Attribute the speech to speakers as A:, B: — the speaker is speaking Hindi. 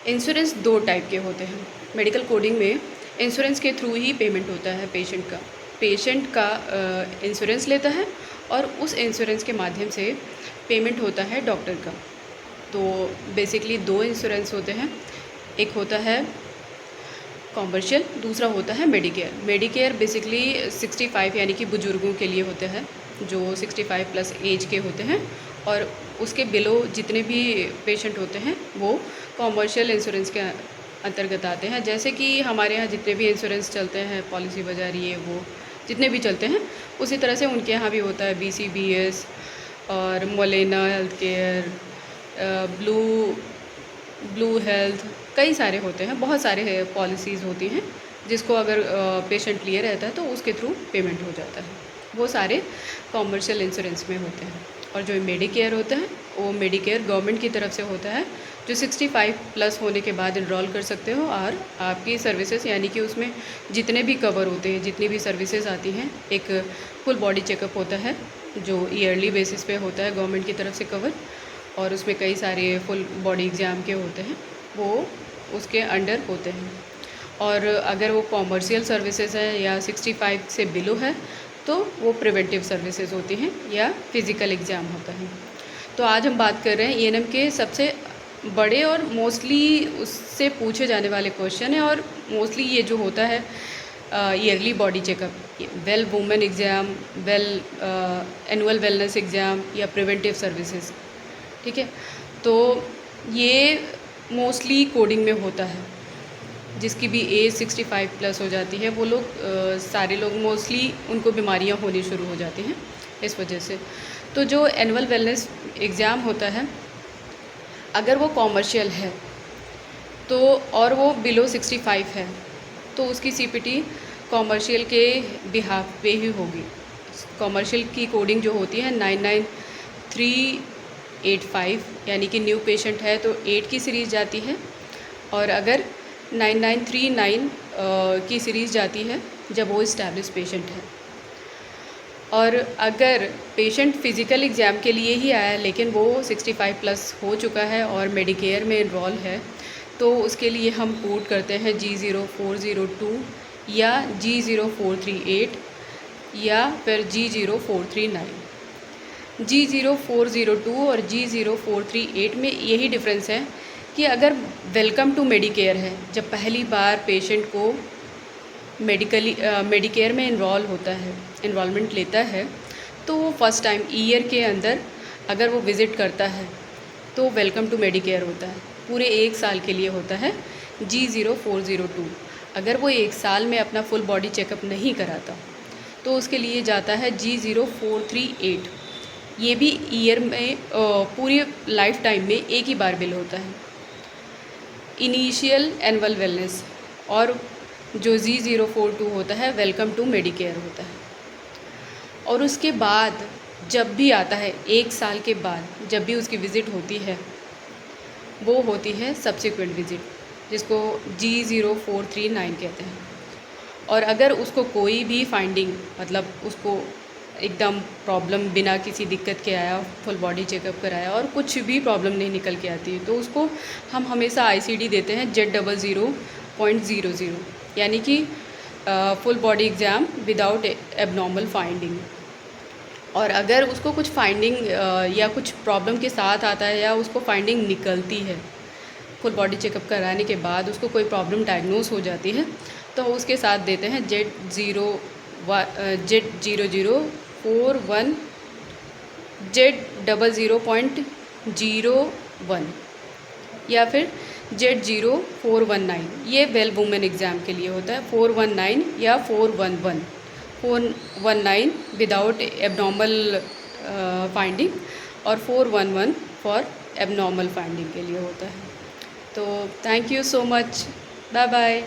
A: इंश्योरेंस दो टाइप के होते हैं। मेडिकल कोडिंग में इंश्योरेंस के थ्रू ही पेमेंट होता है पेशेंट का इंश्योरेंस लेता है और उस इंश्योरेंस के माध्यम से पेमेंट होता है डॉक्टर का। तो बेसिकली दो इंश्योरेंस होते हैं, एक होता है कॉमर्शियल, दूसरा होता है मेडिकेयर बेसिकली 65 यानी कि बुज़ुर्गों के लिए होता है, जो 65 प्लस एज के होते हैं, और उसके बिलो जितने भी पेशेंट होते हैं वो कॉमर्शियल इंश्योरेंस के अंतर्गत आते हैं। जैसे कि हमारे यहाँ जितने भी इंश्योरेंस चलते हैं, पॉलिसी बाजार, ये वो जितने भी चलते हैं, उसी तरह से उनके यहाँ भी होता है BCBS और मोलेना हेल्थ केयर, ब्लू हेल्थ, कई सारे होते हैं, बहुत सारे पॉलिसीज़ होती हैं जिसको अगर पेशेंट लिए रहता है तो उसके थ्रू पेमेंट हो जाता है। वो सारे कॉमर्शियल इंश्योरेंस में होते हैं। और जो मेडिकेयर होता है वो मेडिकेयर गवर्नमेंट की तरफ से होता है, जो 65 प्लस होने के बाद इनरोल कर सकते हो, और आपकी सर्विसेज यानी कि उसमें जितने भी कवर होते हैं, जितनी भी सर्विसेज आती हैं, एक फुल बॉडी चेकअप होता है जो ईयरली बेसिस पे होता है गवर्नमेंट की तरफ से कवर, और उसमें कई सारे फुल बॉडी एग्ज़ाम के होते हैं, वो उसके अंडर होते हैं। और अगर वो कॉमर्शियल सर्विसेज है या 65 से बिलो है तो वो प्रिवेंटिव सर्विसेज होती हैं या फिज़िकल एग्ज़ाम होता है। तो आज हम बात कर रहे हैं ENM के सबसे बड़े और मोस्टली उससे पूछे जाने वाले क्वेश्चन है, और मोस्टली ये जो होता है yearly body checkup, well women exam, annual wellness exam या प्रिवेंटिव सर्विसेज, ठीक है। तो ये मोस्टली कोडिंग में होता है। जिसकी भी एज 65 प्लस हो जाती है, वो लोग सारे लोग मोस्टली उनको बीमारियां होनी शुरू हो जाती हैं इस वजह से। तो जो एनुअल वेलनेस एग्ज़ाम होता है, अगर वो कॉमर्शियल है तो, और वो बिलो 65 है, तो उसकी CPT कॉमर्शियल के बिहाफ पे ही होगी। कॉमर्शियल की कोडिंग जो होती है 99385, यानी कि न्यू पेशेंट है तो 8 की सीरीज़ जाती है, और अगर 9939 की सीरीज़ जाती है जब वो इस्टेब्लिश पेशेंट है। और अगर पेशेंट फ़िज़िकल एग्ज़ाम के लिए ही आया लेकिन वो 65 प्लस हो चुका है और मेडिकेयर में इनरोल है, तो उसके लिए हम कोड करते हैं G0402 या G0438 या फिर G0439। G0402 और G0438 में यही डिफरेंस है कि अगर वेलकम टू मेडिकेयर है, जब पहली बार पेशेंट को मेडिकेयर में इनरोल होता है, इनरोलमेंट लेता है, तो वो फर्स्ट टाइम ईयर के अंदर अगर वो विज़िट करता है तो वेलकम टू मेडिकेयर होता है, पूरे 1 साल के लिए होता है G0402। अगर वो 1 साल में अपना फुल बॉडी चेकअप नहीं कराता तो उसके लिए जाता है G0438। ये भी ईयर में पूरी लाइफ टाइम में एक ही बार बिल होता है, इनिशियल एनुअल वेलनेस। और जो G042 होता है वेलकम टू मेडिकेयर होता है। और उसके बाद जब भी आता है 1 साल के बाद, जब भी उसकी विज़िट होती है, वो होती है सब्सिक्वेंट विज़िट, जिसको G0439 कहते हैं। और अगर उसको कोई भी फाइंडिंग, मतलब उसको एकदम प्रॉब्लम बिना किसी दिक्कत के आया, फुल बॉडी चेकअप कराया और कुछ भी प्रॉब्लम नहीं निकल के आती, तो उसको हम हमेशा ICD देते हैं Z00.00, यानी कि full body exam without abnormal finding. और अगर उसको कुछ फाइंडिंग या कुछ प्रॉब्लम के साथ आता है, या उसको फाइंडिंग निकलती है फुल बॉडी चेकअप कराने के बाद, उसको कोई प्रॉब्लम डायग्नोस हो जाती है, तो उसके साथ देते हैं Z00.01 या फिर Z0419। ये वेल वुमेन एग्ज़ाम के लिए होता है। 419 या 419 विदाउट एबनॉर्मल फाइंडिंग, और 411 फॉर एबनॉर्मल फाइंडिंग के लिए होता है। तो thank you so much, bye bye.